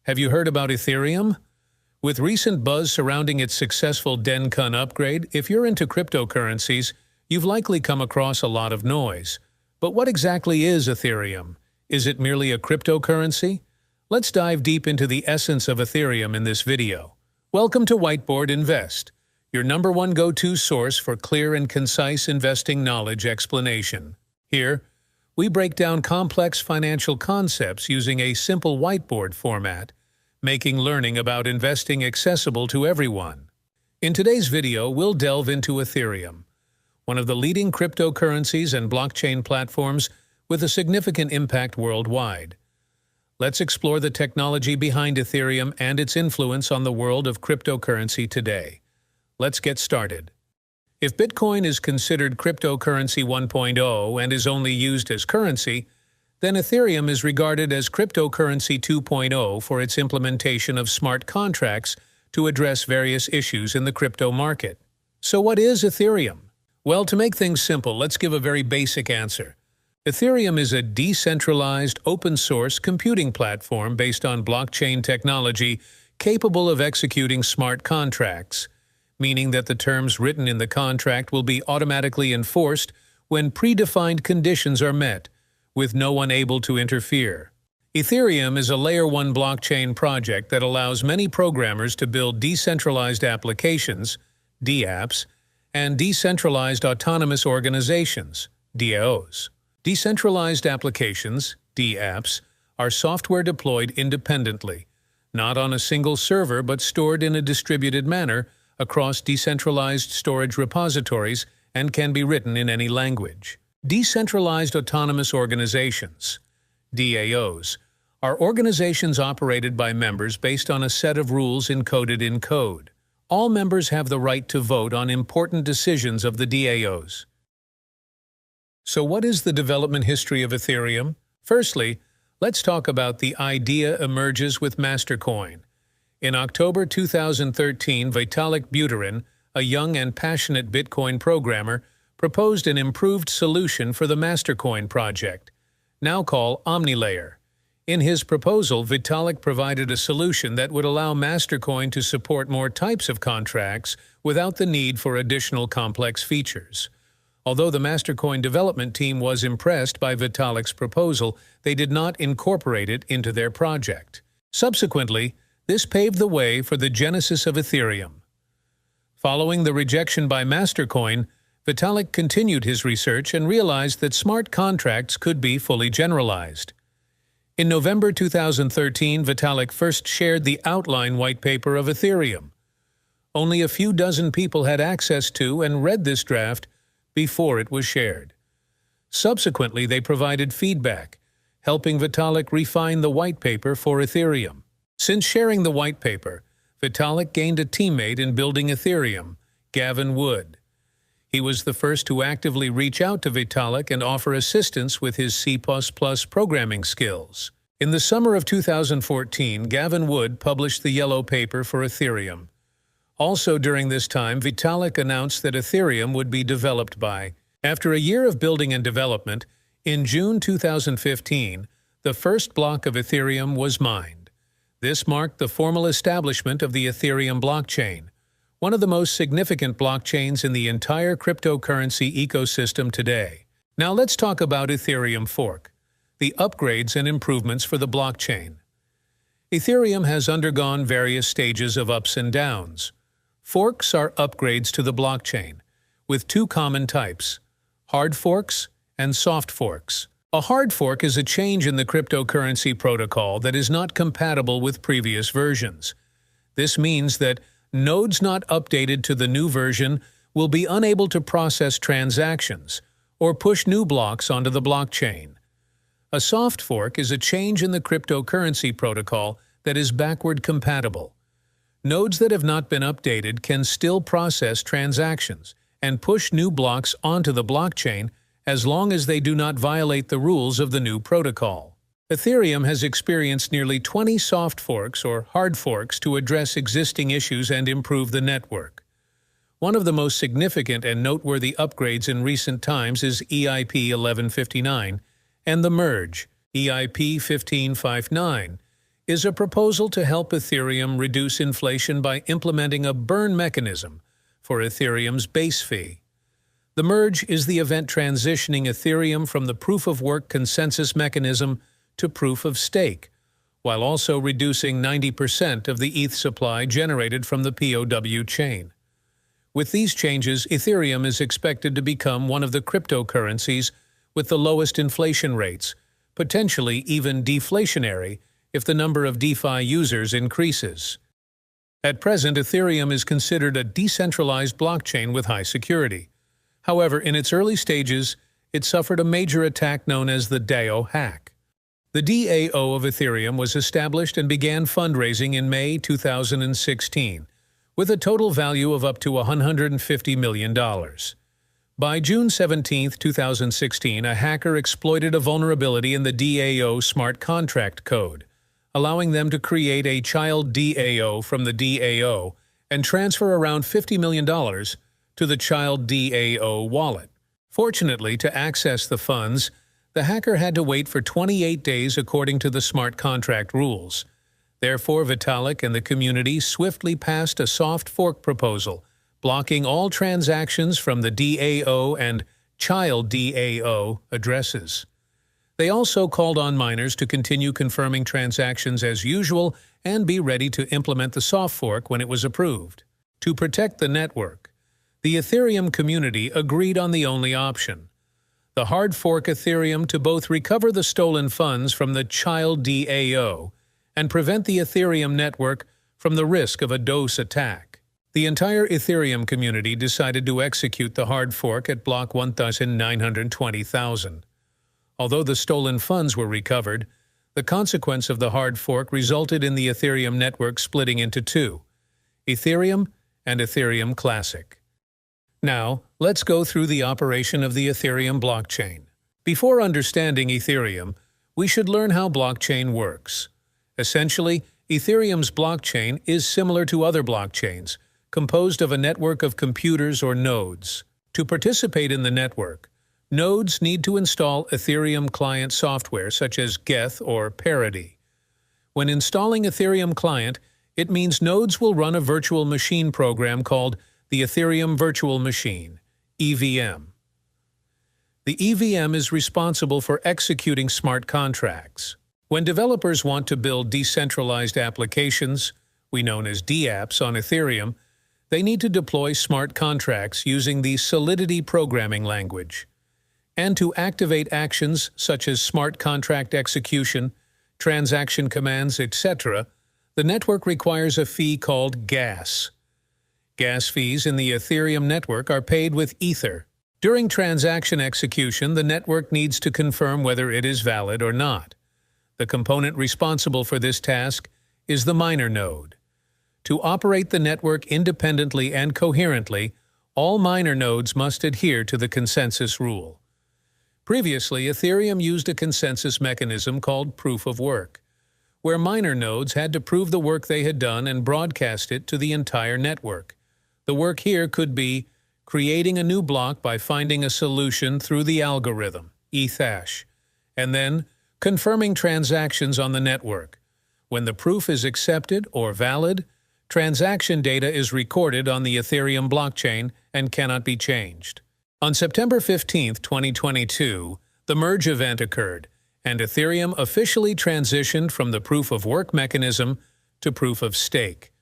Have you heard about Ethereum? With recent buzz surrounding its successful Dencun upgrade, if you're into cryptocurrencies, you've likely come across a lot of noise. But what exactly is Ethereum? Is it merely a cryptocurrency? Let's dive deep into the essence of Ethereum in this video. Welcome to Whiteboard Invest, your #1 go-to source for clear and concise investing knowledge explanation. Here, we break down complex financial concepts using a simple whiteboard format, making learning about investing accessible to everyone. In today's video, we'll delve into Ethereum, one of the leading cryptocurrencies and blockchain platforms with a significant impact worldwide. Let's explore the technology behind Ethereum and its influence on the world of cryptocurrency today. Let's get started. If Bitcoin is considered cryptocurrency 1.0 and is only used as currency, then Ethereum is regarded as cryptocurrency 2.0 for its implementation of smart contracts to address various issues in the crypto market. So what is Ethereum? Well, to make things simple, let's give a very basic answer. Ethereum is a decentralized, open-source computing platform based on blockchain technology capable of executing smart contracts, meaning that the terms written in the contract will be automatically enforced when predefined conditions are met, with no one able to interfere. Ethereum is a Layer 1 blockchain project that allows many programmers to build decentralized applications, dApps, and decentralized autonomous organizations, DAOs. Decentralized applications, dApps, are software deployed independently, not on a single server but stored in a distributed manner across decentralized storage repositories and can be written in any language. Decentralized autonomous organizations, DAOs, are organizations operated by members based on a set of rules encoded in code. All members have the right to vote on important decisions of the DAOs. So what is the development history of Ethereum? Firstly, let's talk about the idea emerges with Mastercoin. In October 2013, Vitalik Buterin, a young and passionate Bitcoin programmer, proposed an improved solution for the Mastercoin project, now called OmniLayer. In his proposal, Vitalik provided a solution that would allow Mastercoin to support more types of contracts without the need for additional complex features. Although the Mastercoin development team was impressed by Vitalik's proposal, they did not incorporate it into their project. Subsequently, this paved the way for the genesis of Ethereum. Following the rejection by Mastercoin, Vitalik continued his research and realized that smart contracts could be fully generalized. In November 2013, Vitalik first shared the outline white paper of Ethereum. Only a few dozen people had access to and read this draft before it was shared. Subsequently, they provided feedback, helping Vitalik refine the white paper for Ethereum. Since sharing the white paper, Vitalik gained a teammate in building Ethereum, Gavin Wood. He was the first to actively reach out to Vitalik and offer assistance with his C++ programming skills. In the summer of 2014, Gavin Wood published the yellow paper for Ethereum. Also during this time, Vitalik announced that Ethereum would be developed by. After a year of building and development, in June 2015, the first block of Ethereum was mined. This marked the formal establishment of the Ethereum Blockchain, one of the most significant blockchains in the entire cryptocurrency ecosystem today. Now let's talk about Ethereum Fork, the upgrades and improvements for the blockchain. Ethereum has undergone various stages of ups and downs. Forks are upgrades to the blockchain, with two common types: hard forks and soft forks. A hard fork is a change in the cryptocurrency protocol that is not compatible with previous versions. This means that nodes not updated to the new version will be unable to process transactions or push new blocks onto the blockchain. A soft fork is a change in the cryptocurrency protocol that is backward compatible. Nodes that have not been updated can still process transactions and push new blocks onto the blockchain as long as they do not violate the rules of the new protocol. Ethereum has experienced nearly 20 soft forks or hard forks to address existing issues and improve the network. One of the most significant and noteworthy upgrades in recent times is EIP 1159 and the merge, EIP 1559, is a proposal to help Ethereum reduce inflation by implementing a burn mechanism for Ethereum's base fee. The merge is the event transitioning Ethereum from the proof-of-work consensus mechanism to proof-of-stake, while also reducing 90% of the ETH supply generated from the POW chain. With these changes, Ethereum is expected to become one of the cryptocurrencies with the lowest inflation rates, potentially even deflationary if the number of DeFi users increases. At present, Ethereum is considered a decentralized blockchain with high security. However, in its early stages, it suffered a major attack known as the DAO hack. The DAO of Ethereum was established and began fundraising in May 2016, with a total value of up to $150 million. By June 17, 2016, a hacker exploited a vulnerability in the DAO smart contract code, allowing them to create a child DAO from the DAO and transfer around $50 million to the child DAO wallet. Fortunately, to access the funds, the hacker had to wait for 28 days according to the smart contract rules. Therefore, Vitalik and the community swiftly passed a soft fork proposal, blocking all transactions from the DAO and child DAO addresses. They also called on miners to continue confirming transactions as usual and be ready to implement the soft fork when it was approved. To protect the network, the Ethereum community agreed on the only option: the hard fork Ethereum to both recover the stolen funds from the child DAO and prevent the Ethereum network from the risk of a DOS attack. The entire Ethereum community decided to execute the hard fork at block 1,920,000. Although the stolen funds were recovered, the consequence of the hard fork resulted in the Ethereum network splitting into two: Ethereum and Ethereum Classic. Now, let's go through the operation of the Ethereum blockchain. Before understanding Ethereum, we should learn how blockchain works. Essentially, Ethereum's blockchain is similar to other blockchains, composed of a network of computers or nodes. To participate in the network, nodes need to install Ethereum client software such as Geth or Parity. When installing Ethereum client, it means nodes will run a virtual machine program called the Ethereum Virtual Machine, EVM. The EVM is responsible for executing smart contracts. When developers want to build decentralized applications, we know as dApps, on Ethereum, they need to deploy smart contracts using the Solidity programming language. And to activate actions such as smart contract execution, transaction commands, etc., the network requires a fee called gas. Gas fees in the Ethereum network are paid with Ether. During transaction execution, the network needs to confirm whether it is valid or not. The component responsible for this task is the miner node. To operate the network independently and coherently, all miner nodes must adhere to the consensus rule. Previously, Ethereum used a consensus mechanism called proof of work, where miner nodes had to prove the work they had done and broadcast it to the entire network. The work here could be creating a new block by finding a solution through the algorithm, ETH hash, and then confirming transactions on the network. When the proof is accepted or valid, transaction data is recorded on the Ethereum blockchain and cannot be changed. On September 15, 2022, the merge event occurred, and Ethereum officially transitioned from the proof-of-work mechanism to proof-of-stake.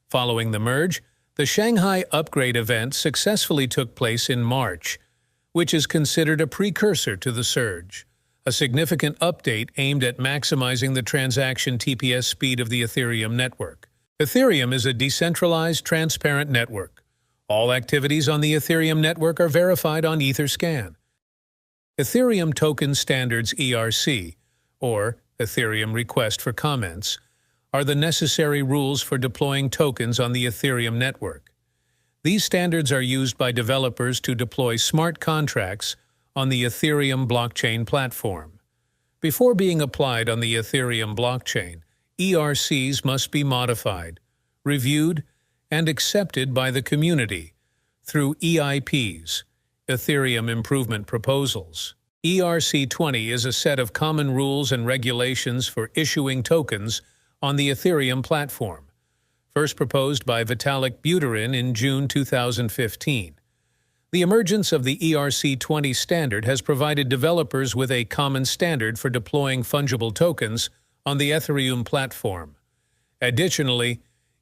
Following the merge, the Shanghai upgrade event successfully took place in March, which is considered a precursor to the surge, a significant update aimed at maximizing the transaction TPS speed of the Ethereum network. Ethereum is a decentralized, transparent network. All activities on the Ethereum network are verified on Etherscan. Ethereum Token Standards ERC, or Ethereum Request for Comments, are the necessary rules for deploying tokens on the Ethereum network. These standards are used by developers to deploy smart contracts on the Ethereum blockchain platform. Before being applied on the Ethereum blockchain, ERCs must be modified, reviewed, and accepted by the community through EIPs, Ethereum Improvement Proposals. ERC20 is a set of common rules and regulations for issuing tokens on the Ethereum platform, first proposed by Vitalik Buterin in June 2015. The emergence of the ERC20 standard has provided developers with a common standard for deploying fungible tokens on the Ethereum platform. Additionally,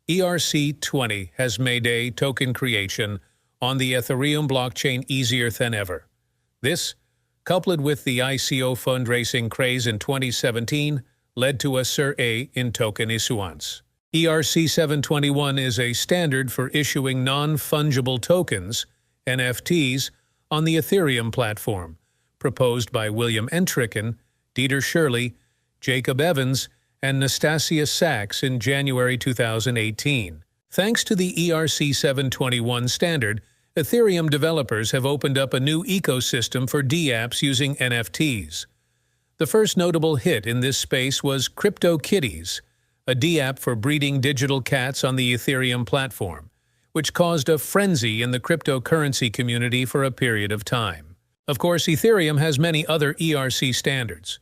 ERC20 has made token creation on the Ethereum blockchain easier than ever. This, coupled with the ICO fundraising craze in 2017, led to a surge in token issuance. ERC 721 is a standard for issuing non-fungible tokens, NFTs, on the Ethereum platform, proposed by William Entricken, Dieter Shirley, Jacob Evans, and Nastasia Sachs in January 2018. Thanks to the ERC 721 standard, Ethereum developers have opened up a new ecosystem for dApps using NFTs. The first notable hit in this space was CryptoKitties, a dApp for breeding digital cats on the Ethereum platform, which caused a frenzy in the cryptocurrency community for a period of time. Of course, Ethereum has many other ERC standards.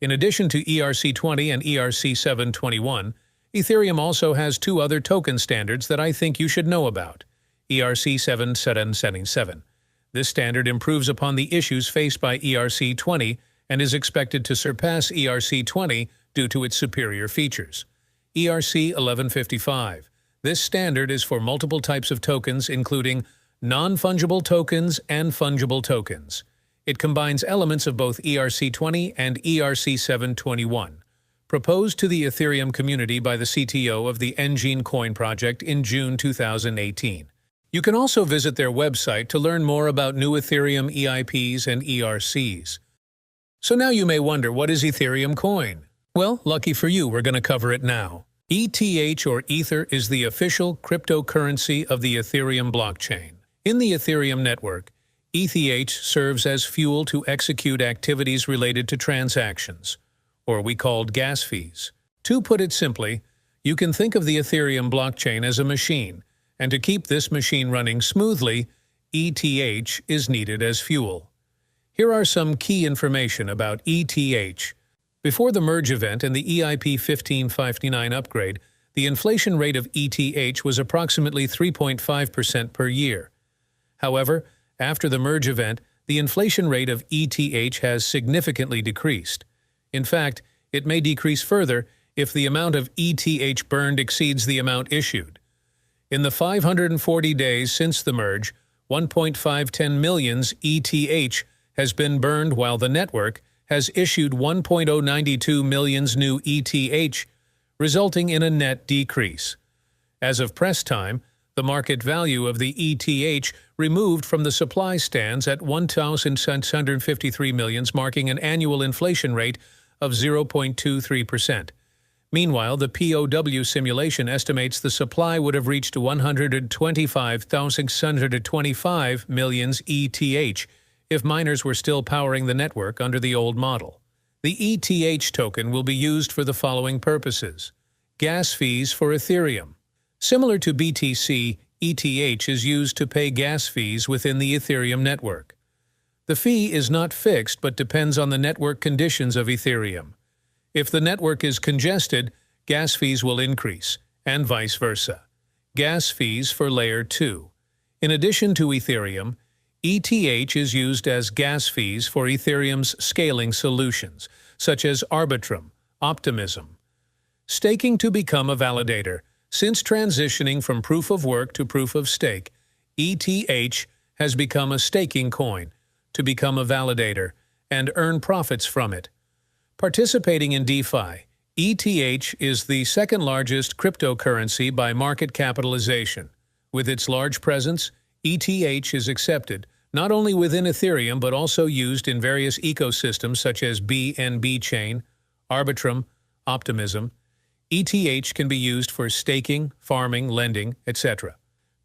In addition to ERC20 and ERC 721, Ethereum also has two other token standards that I think you should know about. ERC 7777. This standard improves upon the issues faced by ERC20 and is expected to surpass ERC20 due to its superior features. ERC 1155. This standard is for multiple types of tokens, including non-fungible tokens and fungible tokens. It combines elements of both ERC20 and ERC 721. Proposed to the Ethereum community by the CTO of the Engine Coin project in June 2018. You can also visit their website to learn more about new Ethereum EIPs and ERCs. So now you may wonder, what is Ethereum Coin? Well, lucky for you, we're going to cover it now. ETH or Ether is the official cryptocurrency of the Ethereum blockchain. In the Ethereum network, ETH serves as fuel to execute activities related to transactions, or we called gas fees. To put it simply, you can think of the Ethereum blockchain as a machine, and to keep this machine running smoothly, ETH is needed as fuel. Here are some key information about ETH. Before the merge event and the EIP 1559 upgrade, the inflation rate of ETH was approximately 3.5% per year. However, after the merge event, the inflation rate of ETH has significantly decreased. In fact, it may decrease further if the amount of ETH burned exceeds the amount issued. In the 540 days since the merge, 1.510 million ETH has been burned, while the network has issued 1.092 million new ETH, resulting in a net decrease. As of press time, the market value of the ETH removed from the supply stands at 1,653 million, marking an annual inflation rate of 0.23%. Meanwhile, the POW simulation estimates the supply would have reached 125,625 million ETH if miners were still powering the network under the old model. The ETH token will be used for the following purposes. Gas fees for Ethereum. Similar to BTC, ETH is used to pay gas fees within the Ethereum network. The fee is not fixed but depends on the network conditions of Ethereum. If the network is congested, gas fees will increase, and vice versa. Gas fees for Layer 2. In addition to Ethereum, ETH is used as gas fees for Ethereum's scaling solutions, such as Arbitrum, Optimism. Staking to become a validator. Since transitioning from proof of work to proof of stake, ETH has become a staking coin to become a validator and earn profits from it. Participating in DeFi, ETH is the second largest cryptocurrency by market capitalization. With its large presence, ETH is accepted not only within Ethereum but also used in various ecosystems such as BNB Chain, Arbitrum, Optimism. ETH can be used for staking, farming, lending, etc.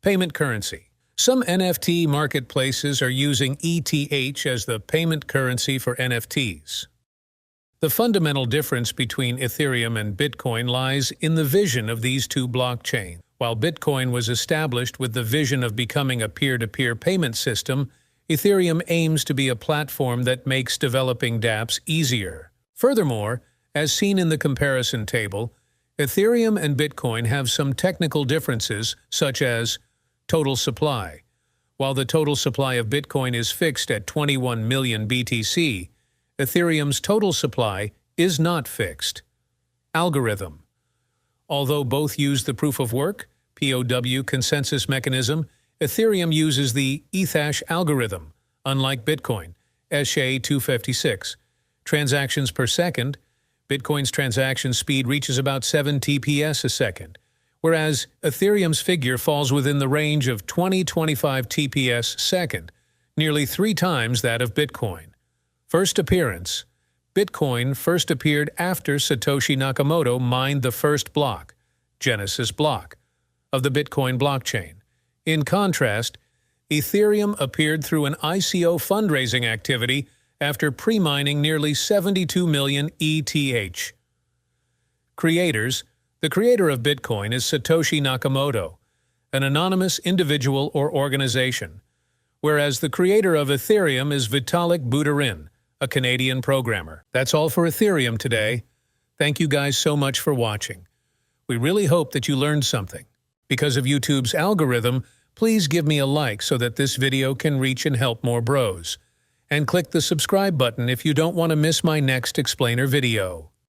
Payment currency. Some NFT marketplaces are using ETH as the payment currency for NFTs. The fundamental difference between Ethereum and Bitcoin lies in the vision of these two blockchains. While Bitcoin was established with the vision of becoming a peer-to-peer payment system, Ethereum aims to be a platform that makes developing dApps easier. Furthermore, as seen in the comparison table, Ethereum and Bitcoin have some technical differences, such as total supply. While the total supply of Bitcoin is fixed at 21 million BTC, Ethereum's total supply is not fixed. Algorithm. Although both use the proof-of-work (POW) consensus mechanism, Ethereum uses the ETH algorithm, unlike Bitcoin, SHA-256. Transactions per second. Bitcoin's transaction speed reaches about 7 TPS a second, whereas Ethereum's figure falls within the range of 20-25 TPS second, nearly 3 times that of Bitcoin. First appearance. Bitcoin first appeared after Satoshi Nakamoto mined the first block, Genesis block, of the Bitcoin blockchain. In contrast, Ethereum appeared through an ICO fundraising activity after pre-mining nearly 72 million ETH. Creators. The creator of Bitcoin is Satoshi Nakamoto, an anonymous individual or organization, whereas the creator of Ethereum is Vitalik Buterin, a Canadian programmer. That's all for Ethereum today. Thank you guys so much for watching. We really hope that you learned something. Because of YouTube's algorithm, please give me a like so that this video can reach and help more bros. And click the subscribe button if you don't want to miss my next explainer video.